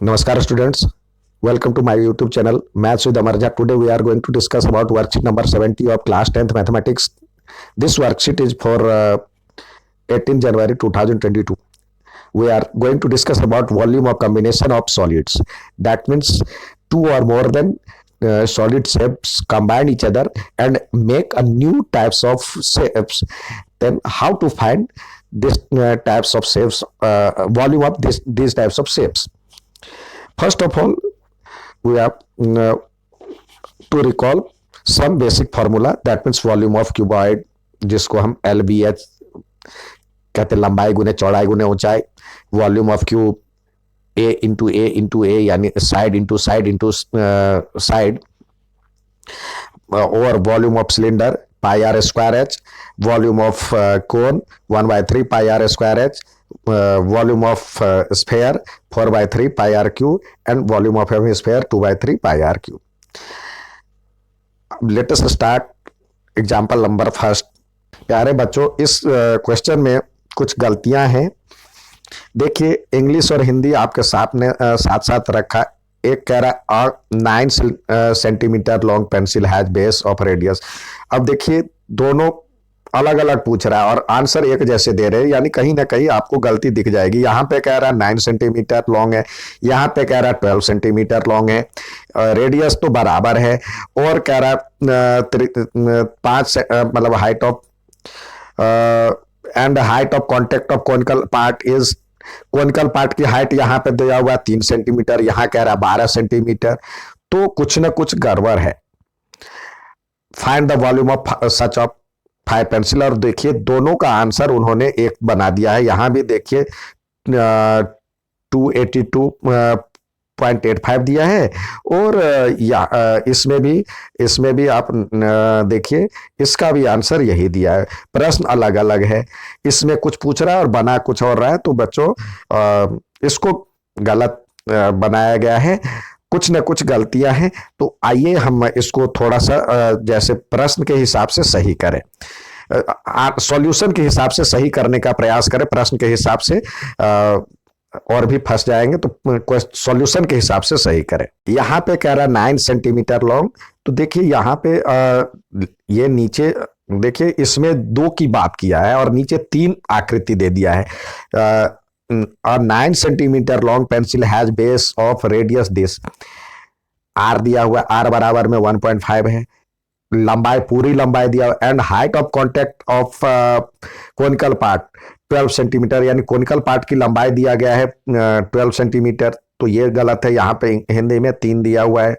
Namaskar students, welcome to my YouTube channel Maths with Amarja. Today we are going to discuss about worksheet number 70 of class 10th mathematics. This worksheet is for 18 January 2022. We are going to discuss about volume of combination of solids. That means two or more than solid shapes combine each other and make a new types of shapes. Then how to find this types of shapes, volume of these types of shapes. First of all, we have to recall some basic formula. That means volume of cuboid, जिसको हम LBH कहते हैं, लंबाई गुने चौड़ाई गुने ऊंचाई. Volume of cube A into A यानी साइड इंटू साइड. और volume of cylinder pi R square H. Volume of cone 1/3 pi R square H. volume of sphere 4/3 pi r cube and volume of hemisphere 2/3 pi r cube. Let us start example number first. प्यारे बच्चों, इस question में कुछ गलतियां हैं. देखिए, English और हिंदी आपके साथ साथ रखा. एक कह रहा है 9 centimetre long pencil has base of radius. अब देखिए, दोनों अलग अलग पूछ रहा है और आंसर एक जैसे दे रहे हैं, यानी कहीं ना कहीं आपको गलती दिख जाएगी. यहाँ पे कह रहा है 9 सेंटीमीटर लॉन्ग है, यहाँ पे कह रहा है 12 सेंटीमीटर लॉन्ग है. रेडियस तो बराबर है. और कह रहा है 5 मतलब height of and height of contact of conical part is, conical part की हाइट यहाँ पे दिया हुआ 3 सेंटीमीटर, यहाँ कह रहा है 12 सेंटीमीटर. तो कुछ ना कुछ गड़बड़ है. Find the volume of such of 5 pencil. और देखिए, दोनों का आंसर उन्होंने एक बना दिया है. यहां भी देखिए 282.85 दिया है. और इसमें भी आप देखिए, इसका भी आंसर यही दिया है. प्रश्न अलग अलग है, इसमें कुछ पूछ रहा है और बना कुछ और रहा है. तो बच्चों, इसको गलत बनाया गया है. कुछ न कुछ गलतियां हैं. तो आइए हम इसको थोड़ा सा जैसे प्रश्न के हिसाब से सही करें, सॉल्यूशन के हिसाब से सही करने का प्रयास करें. प्रश्न के हिसाब से और भी फंस जाएंगे, तो सॉल्यूशन के हिसाब से सही करें. यहाँ पे कह रहा है 9 सेंटीमीटर लॉन्ग. तो देखिए, यहाँ पे ये नीचे देखिए, इसमें 2 की बात किया है और नीचे 3 आकृति दे दिया है. 9 centimetre long pencil has base of radius this. R दिया हुआ, आर बराबर में 1.5 है. लंबाई, पूरी लंबाई दिया हुआ. And height of contact of conical part 12 centimetre, यानी कोनिकल पार्ट की लंबाई दिया गया है 12 सेंटीमीटर. तो ये गलत है. यहाँ पे हिंदी में 3 दिया हुआ है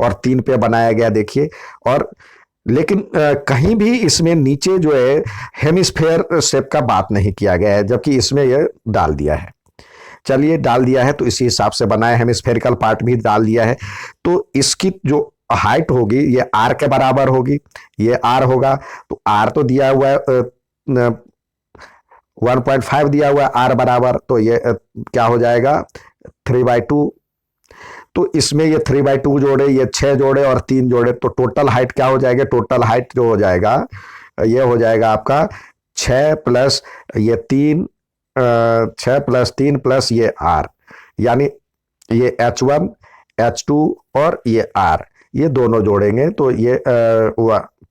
और 3 पे बनाया गया. देखिए, और लेकिन कहीं भी इसमें नीचे जो है हेमिस्फेयर शेप का बात नहीं किया गया है, जबकि इसमें यह डाल दिया है. चलिए, डाल दिया है तो इसी हिसाब से बनाया. हेमिस्फेरिकल पार्ट भी डाल दिया है. तो इसकी जो हाइट होगी ये आर के बराबर होगी. ये आर होगा. तो आर तो दिया हुआ है 1.5 दिया हुआ है आर बराबर. तो ये क्या हो जाएगा 3/2. तो इसमें ये 3/2 जोड़े, ये 6 जोड़े और 3 जोड़े, तो टोटल हाइट क्या हो जाएगा? टोटल हाइट जो हो जाएगा ये हो जाएगा आपका 6 प्लस ये 3, 6 प्लस 3 प्लस ये आर, यानी ये H1 H2 और ये आर, ये दोनों जोड़ेंगे तो ये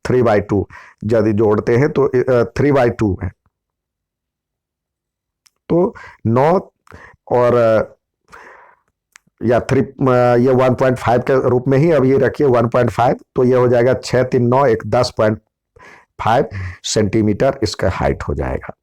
3/2 यदि जोड़ते हैं तो 3/2 है. तो 9 और या 3 ये 1.5 के रूप में ही अभी रखिए 1.5. तो ये हो जाएगा 6 3 9 एक 10.5 सेंटीमीटर इसका हाइट हो जाएगा.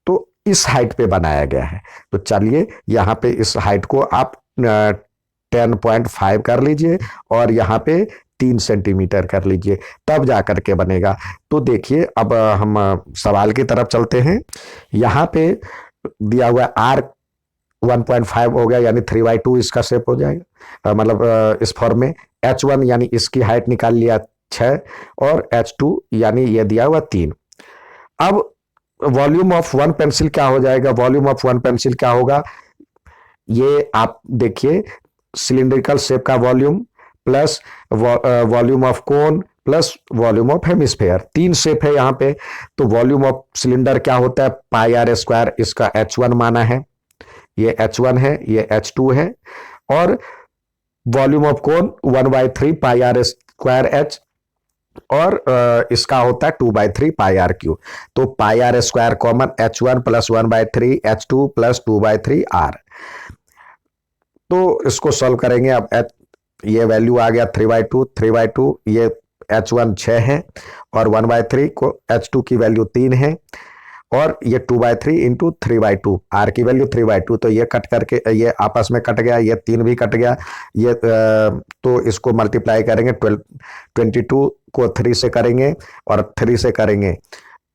तो इस हाइट पे बनाया गया है. तो चलिए, यहाँ पे इस हाइट को आप 10.5 कर लीजिए और यहाँ पे 3 सेंटीमीटर कर लीजिए, तब जा करके बनेगा. तो देखिए, अब हम सवाल की तरफ चलते हैं. यहाँ पे दिया हुआ आर 1.5 हो गया, यानी 3/2 इसका शेप हो जाएगा. मतलब इस फॉर्म में H1 यानी इसकी हाइट निकाल लिया 6 और H2 यानी ये दिया हुआ 3. अब वॉल्यूम ऑफ 1 पेंसिल क्या हो जाएगा? वॉल्यूम ऑफ 1 पेंसिल क्या होगा? ये आप देखिए, सिलिंड्रिकल शेप का volume plus volume of cone plus volume of hemisphere, 3 shape है यहाँ पे. तो वॉल्यूम ऑफ सिलेंडर क्या होता है? पाई आर स्क्वायर. इसका H1 माना है, ये H1 है, ये H2 है और वॉल्यूम ऑफ कोन 1/3 πr² और इसका होता है 2/3 πr³। तो πr² common, H1 + 1/3 H2 + 2/3 R। तो इसको सॉल्व करेंगे। अब ये वैल्यू आ गया 3/2, 3/2, ये H1 6 है और 1/3 को H2 की वैल्यू 3 है और ये 2/3 इंटू 3/2, R की वैल्यू 3/2। तो ये कट करके ये आपस में कट गया, ये 3 भी कट गया, ये तो इसको मल्टीप्लाई करेंगे 22 को 3 से करेंगे और 3 से करेंगे।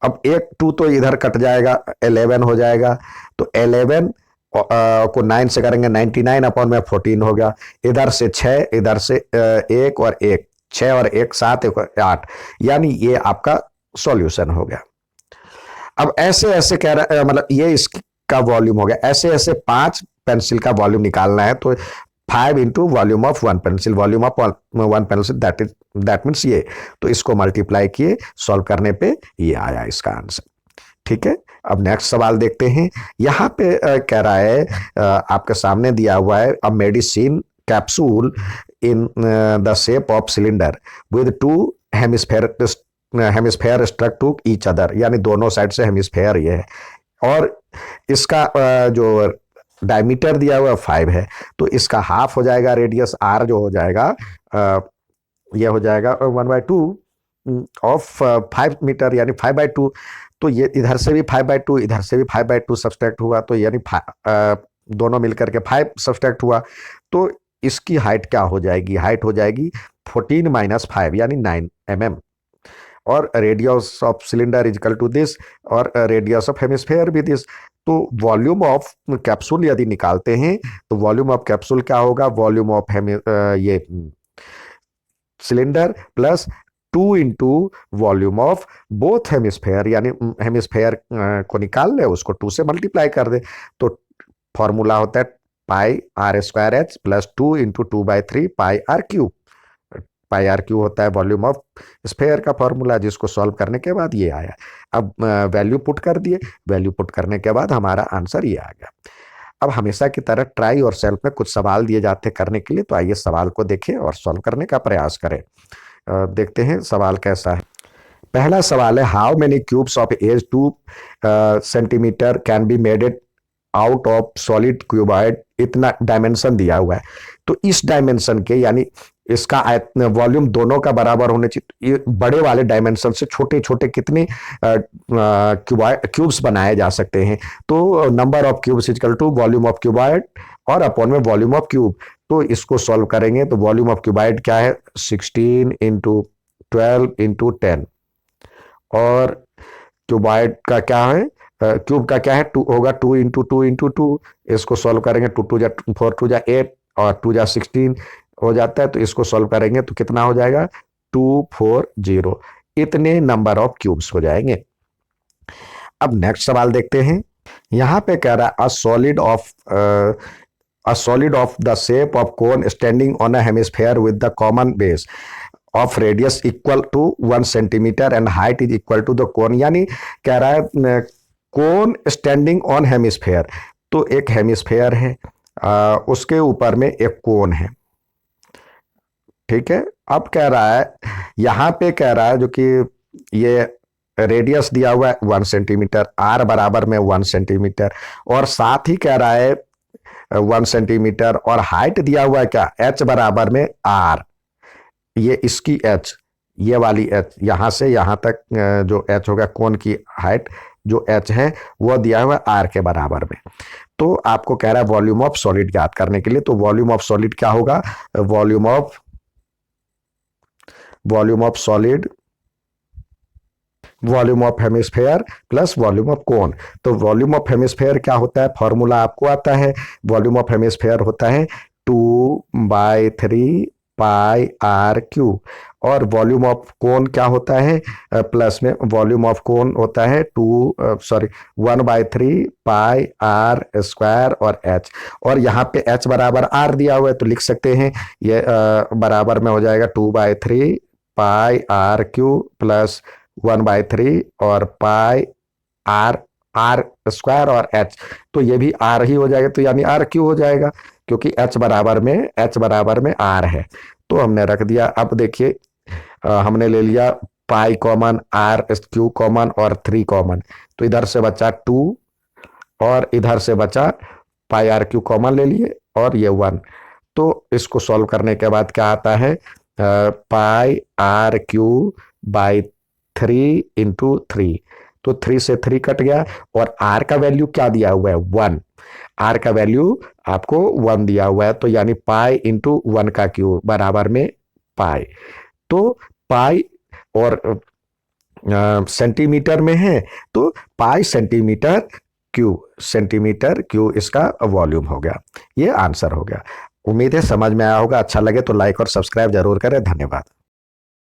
अब एक 2 तो इधर कट जाएगा, 11 हो जाएगा। तो 11 को 9 से करेंगे, 99/14 हो गया। इधर से 6, इधर से 1 और 1, 6 और 1 7, 1 और 8, यानी ये आपका सॉल्यूशन हो गया। अब ऐसे ऐसे कह रहा है, मतलब ये इसका वॉल्यूम हो गया। ऐसे ऐसे 5 पेंसिल का वॉल्यूम निकालना है। तो 5 into volume of 1 pencil, volume of 1 pencil, that means ये। तो इसको मल्टीप्लाई किए, सॉल्व करने पे ये आया इसका आंसर। ठीक है, अब नेक्स्ट सवाल देखते हैं। यहाँ पे कह रहा है, आपके सामने दिया हुआ है, a medicine capsule in the shape of cylinder with 2 hemisphere struck to each other, यानी दोनों साइड से हेमिस्फेयर ये है और इसका जो डायमीटर दिया हुआ 5 है। तो इसका हाफ हो जाएगा रेडियस R, जो हो जाएगा ये हो जाएगा 1/2 ऑफ 5 मीटर, यानी 5/2। तो ये इधर से भी 5/2, इधर से भी 5/2 सब्सट्रैक्ट हुआ, तो यानी दोनों मिलकर के 5 सब्सट्रैक्ट हुआ। तो इसकी हाइट क्या हो जाएगी? हाइट हो जाएगी 14 - 5, यानी 9 mm। और radius of cylinder is equal to this, और रेडियस ऑफ हेमिस्फेयर भी दिस। तो वॉल्यूम ऑफ कैप्सूल यदि निकालते हैं तो वॉल्यूम ऑफ कैप्सूल क्या होगा? वॉल्यूम ऑफ ये cylinder plus 2 into volume of both hemisphere, यानी हेमिस्फेयर को निकाल ले, उसको 2 से मल्टीप्लाई कर दे। तो फॉर्मूला होता है πr² plus 2 into 2/3 πr³। πr³ होता है वॉल्यूम ऑफ स्फेयर का फॉर्मूला, जिसको सॉल्व करने के बाद ये आया। अब वैल्यू पुट कर दिए, वैल्यू पुट करने के बाद हमारा आंसर ये आ गया। अब हमेशा की तरह ट्राई और सेल्फ में कुछ सवाल दिए जाते हैं करने के लिए, तो आइए सवाल को देखें और सॉल्व करने का प्रयास करें। देखते हैं सवाल कैसा है। पहला सवाल है, how many cubes of edge 2 centimetre can be maded out of solid cuboid. इतना डायमेंशन दिया हुआ है, तो इस डायमेंशन के, यानी इसका वॉल्यूम दोनों का बराबर होने चाहिए। ये बड़े वाले डायमेंशन से छोटे छोटे कितने क्यूब्स बनाए जा सकते हैं? तो number of cubes equal to volume of cuboid और अपॉन में वॉल्यूम ऑफ क्यूब। तो इसको सॉल्व करेंगे तो वॉल्यूम ऑफ क्यूबॉइड क्या है? 16 इंटू 12 इंटू 10, और क्यूबॉइड का क्या है? क्यूब का क्या है? 2 होगा, 2 इंटू 2 इंटू 2। इसको सॉल्व करेंगे, 2 2 जा 4 2 जा 8 और 2 जा 16 हो जाता है। तो इसको सॉल्व करेंगे तो कितना हो जाएगा? 240। इतने नंबर ऑफ क्यूब्स हो जाएंगे। अब नेक्स्ट सवाल देखते हैं। यहां पे कह रहा है, a solid of the shape of cone standing on a hemisphere with the common base of radius equal to 1 centimeter and height is equal to the cone। यानी कह रहा है कोन स्टैंडिंग ऑन हेमिस्फेयर। तो एक हेमिस्फेयर है, उसके ऊपर में एक कोन है। ठीक है, अब कह रहा है, यहां पे कह रहा है जो कि ये रेडियस दिया हुआ है 1 सेंटीमीटर, R बराबर में 1 सेंटीमीटर, और साथ ही कह रहा है 1 सेंटीमीटर, और हाइट दिया हुआ है क्या? H बराबर में R। ये इसकी H, ये वाली H, यहां से यहां तक जो H होगा, कोन की हाइट जो H है वो दिया हुआ R के बराबर में। तो आपको कह रहा है वॉल्यूम ऑफ सॉलिड ज्ञात करने के लिए। तो वॉल्यूम ऑफ सॉलिड क्या होगा? Volume of solid, volume of hemisphere plus volume of कोन। तो वॉल्यूम ऑफ हेमिस्फेयर क्या होता है? फॉर्मूला आपको आता है। वॉल्यूम ऑफ हेमिस्फेयर होता है 2/3 πr³, और वॉल्यूम ऑफ कोन क्या होता है? प्लस में वॉल्यूम ऑफ कोन होता है 1/3 πr² और H, और यहाँ पे H बराबर R दिया हुआ है, तो लिख सकते हैं ये बराबर में हो जाएगा 2/3 πr³ प्लस 1/3 और πr² और H। तो ये भी R ही हो जाएगा, तो यानी R³ हो जाएगा। क्योंकि h बराबर में r है, तो हमने रख दिया। अब देखिए हमने ले लिया pi common, R Q common और 3 कॉमन, तो इधर से बचा 2 और इधर से बचा पाई आर क्यू कॉमन ले लिए और ये 1। तो इसको सॉल्व करने के बाद क्या आता है, पाई आर क्यू बाई 3 इंटू 3, तो 3 से 3 कट गया और आर का वैल्यू क्या दिया हुआ है, 1। आर का वैल्यू आपको 1 दिया हुआ है, तो यानी पाई इंटू 1 का क्यू बराबर में पाई। तो पाई और सेंटीमीटर में है तो पाई सेंटीमीटर क्यू इसका वॉल्यूम हो गया। ये आंसर हो गया। उम्मीद है समझ में आया होगा। अच्छा लगे तो लाइक और सब्सक्राइब जरूर करें। धन्यवाद।